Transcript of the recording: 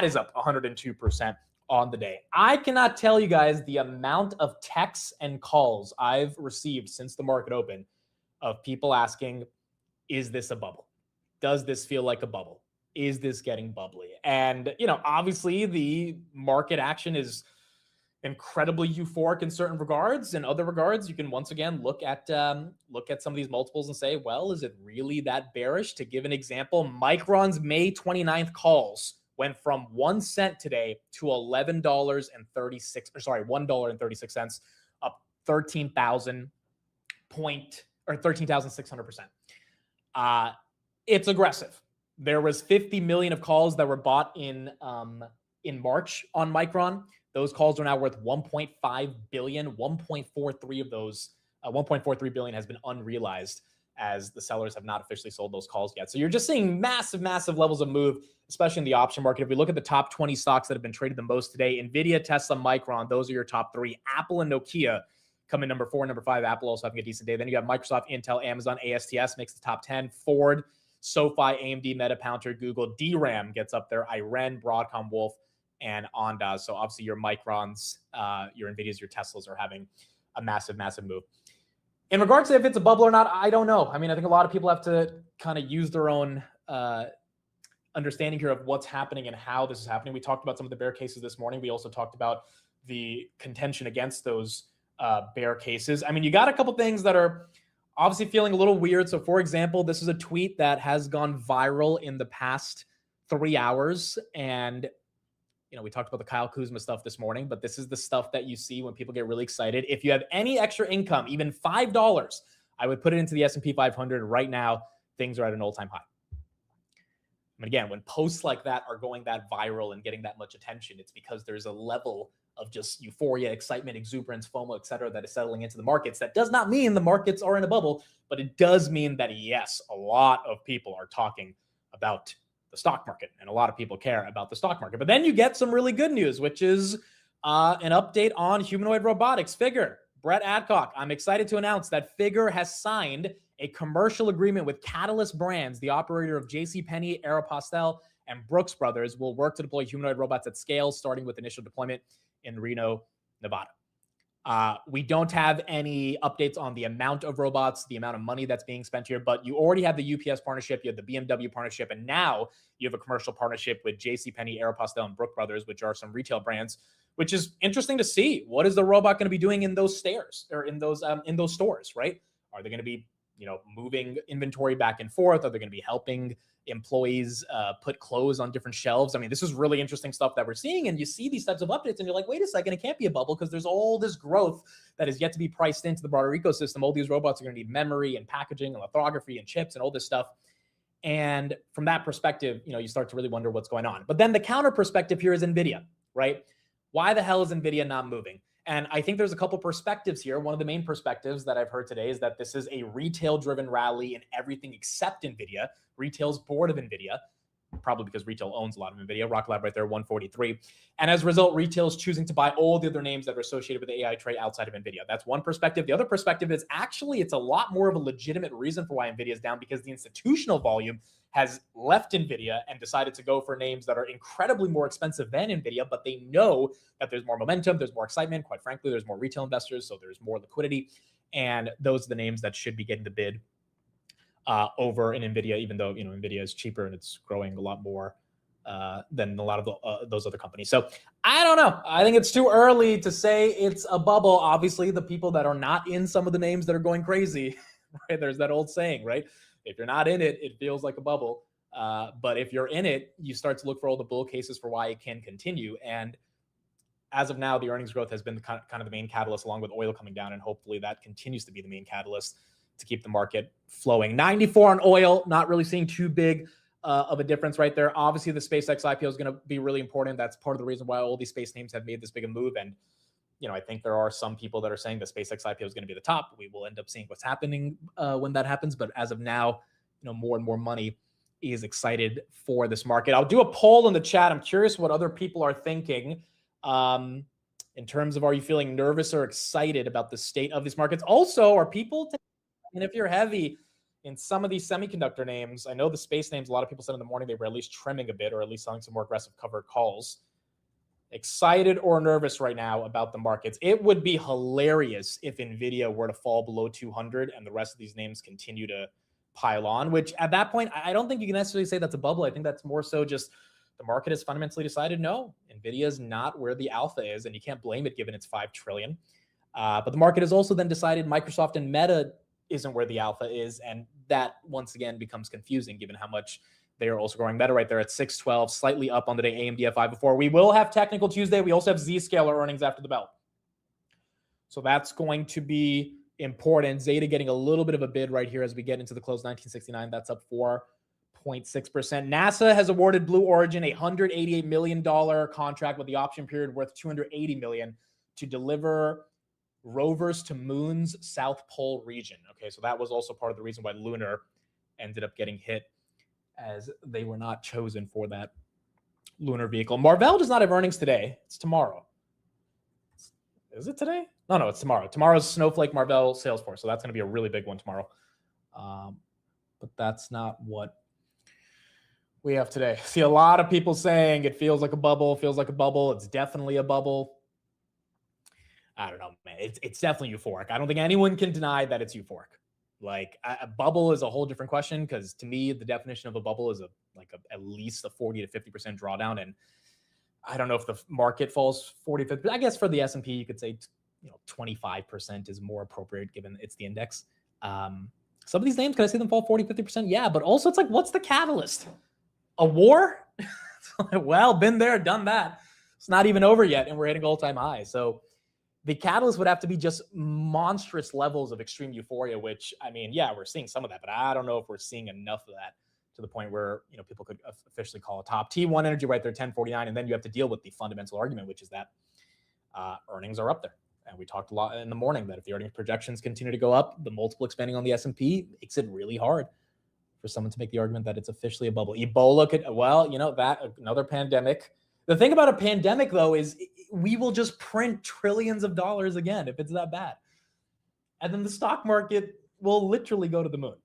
That is up 102% on the day. I cannot tell you guys the amount of texts and calls I've received since the market opened of people asking, is this a bubble? Does this feel like a bubble? Is this getting bubbly? And, obviously the market action is incredibly euphoric in certain regards. In other regards, you can once again look at some of these multiples and say, well, is it really that bearish? To give an example, Micron's May 29th calls went from 1 cent today to $1.36, up 13,600%. It's aggressive. There was 50 million of calls that were bought in March on Micron. Those calls are now worth 1.5 billion. 1.43 of those, 1.43 billion has been unrealized, as the sellers have not officially sold those calls yet. So you're just seeing massive, massive levels of move, especially in the option market. If we look at the top 20 stocks that have been traded the most today, Nvidia, Tesla, Micron, those are your top three. Apple and Nokia come in number 4, number 5. Apple also having a decent day. Then you got Microsoft, Intel, Amazon, ASTS makes the top 10. Ford, SoFi, AMD, Meta, Palantir, Google. DRAM gets up there. Iren, Broadcom, Wolf, and Ondas. So obviously your Microns, your Nvidias, your Teslas are having a massive, massive move. In regards to if it's a bubble or not, I don't know. I mean, I think a lot of people have to kind of use their own understanding here of what's happening and how this is happening. We talked about some of the bear cases this morning. We also talked about the contention against those bear cases. I mean, you got a couple things that are obviously feeling a little weird. So for example, this is a tweet that has gone viral in the past 3 hours. And we talked about the Kyle Kuzma stuff this morning, but this is the stuff that you see when people get really excited. If you have any extra income, even $5, I would put it into the S&P 500 right now. Things are at an all-time high. And again, when posts like that are going that viral and getting that much attention, it's because there's a level of just euphoria, excitement, exuberance, FOMO, et cetera, that is settling into the markets. That does not mean the markets are in a bubble, but it does mean that, yes, a lot of people are talking about the stock market, and a lot of people care about the stock market. But then you get some really good news, which is an update on humanoid robotics. Figure, Brett Adcock. I'm excited to announce that Figure has signed a commercial agreement with Catalyst Brands, the operator of JCPenney, Aeropostale, and Brooks Brothers, will work to deploy humanoid robots at scale, starting with initial deployment in Reno, Nevada. We don't have any updates on the amount of robots, the amount of money that's being spent here, but you already have the UPS partnership, you have the BMW partnership, and now you have a commercial partnership with JCPenney, Aeropostale, and Brooks Brothers, which are some retail brands, which is interesting to see. What is the robot going to be doing in those stores or in those stores, right? Are they going to be, moving inventory back and forth? Are they going to be helping employees put clothes on different shelves? I mean, this is really interesting stuff that we're seeing, and you see these types of updates and you're like, wait a second, it can't be a bubble because there's all this growth that is yet to be priced into the broader ecosystem. All these robots are going to need memory and packaging and lithography and chips and all this stuff. And from that perspective, you start to really wonder what's going on. But then the counter perspective here is Nvidia, right? Why the hell is Nvidia not moving? And I think there's a couple perspectives here. One of the main perspectives that I've heard today is that this is a retail-driven rally in everything except NVIDIA. Retail's bored of NVIDIA, probably because retail owns a lot of NVIDIA. Rock Lab right there, 143. And as a result, retail is choosing to buy all the other names that are associated with the AI trade outside of NVIDIA. That's one perspective. The other perspective is actually it's a lot more of a legitimate reason for why NVIDIA is down, because the institutional volume has left NVIDIA and decided to go for names that are incredibly more expensive than NVIDIA, but they know that there's more momentum, there's more excitement. Quite frankly, there's more retail investors, so there's more liquidity. And those are the names that should be getting the bid over in NVIDIA, even though, NVIDIA is cheaper and it's growing a lot more than a lot of those other companies. So I don't know. I think it's too early to say it's a bubble. Obviously, the people that are not in some of the names that are going crazy, right? There's that old saying, right? If you're not in it, it feels like a bubble. But if you're in it, you start to look for all the bull cases for why it can continue. And as of now, the earnings growth has been kind of the main catalyst, along with oil coming down. And hopefully that continues to be the main catalyst to keep the market flowing. 94 on oil, not really seeing too big of a difference right there. Obviously, the SpaceX IPO is going to be really important. That's part of the reason why all these space names have made this big a move. And I think there are some people that are saying the SpaceX IPO is going to be the top. We will end up seeing what's happening when that happens. But as of now, more and more money is excited for this market. I'll do a poll in the chat. I'm curious what other people are thinking in terms of, are you feeling nervous or excited about the state of these markets? Also, are people, and if you're heavy in some of these semiconductor names, I know the space names, a lot of people said in the morning they were at least trimming a bit or at least selling some more aggressive covered calls. Excited or nervous right now about the markets? It would be hilarious if Nvidia were to fall below 200 and the rest of these names continue to pile on, which at that point, I don't think you can necessarily say that's a bubble. I think that's more so just the market has fundamentally decided, no, Nvidia is not where the alpha is, and you can't blame it given it's $5 trillion. But the market has also then decided Microsoft and Meta isn't where the alpha is, and that once again becomes confusing given how much they are also growing. Meta right there at 612, slightly up on the day. AMD at 5 before. We will have Technical Tuesday. We also have Zscaler earnings after the bell. So that's going to be important. Zeta getting a little bit of a bid right here as we get into the close 1969. That's up 4.6%. NASA has awarded Blue Origin a $188 million contract with the option period worth $280 million to deliver rovers to Moon's South Pole region. Okay, so that was also part of the reason why Lunar ended up getting hit, as they were not chosen for that lunar vehicle. Marvell does not have earnings today. It's tomorrow. Is it today? No, it's tomorrow. Tomorrow's Snowflake, Marvell, Salesforce. So that's going to be a really big one tomorrow. But that's not what we have today. See a lot of people saying it feels like a bubble, It's definitely a bubble. I don't know, man. It's definitely euphoric. I don't think anyone can deny that it's euphoric. Like a bubble is a whole different question, because to me, the definition of a bubble is at least a 40 to 50% drawdown. And I don't know if the market falls 40, 50. I guess for the S&P, you could say 25% is more appropriate given it's the index. Some of these names, can I see them fall 40, 50%? Yeah, but also it's like, what's the catalyst? A war? Well, been there, done that. It's not even over yet, and we're hitting all-time highs. So the catalyst would have to be just monstrous levels of extreme euphoria, which, I mean, yeah, we're seeing some of that, but I don't know if we're seeing enough of that to the point where, people could officially call a top. T1 Energy right there, 1049, and then you have to deal with the fundamental argument, which is that earnings are up there. And we talked a lot in the morning that if the earnings projections continue to go up, the multiple expanding on the S&P makes it really hard for someone to make the argument that it's officially a bubble. Ebola could, that another pandemic. The thing about a pandemic, though, is we will just print trillions of dollars again if it's that bad. And then the stock market will literally go to the moon.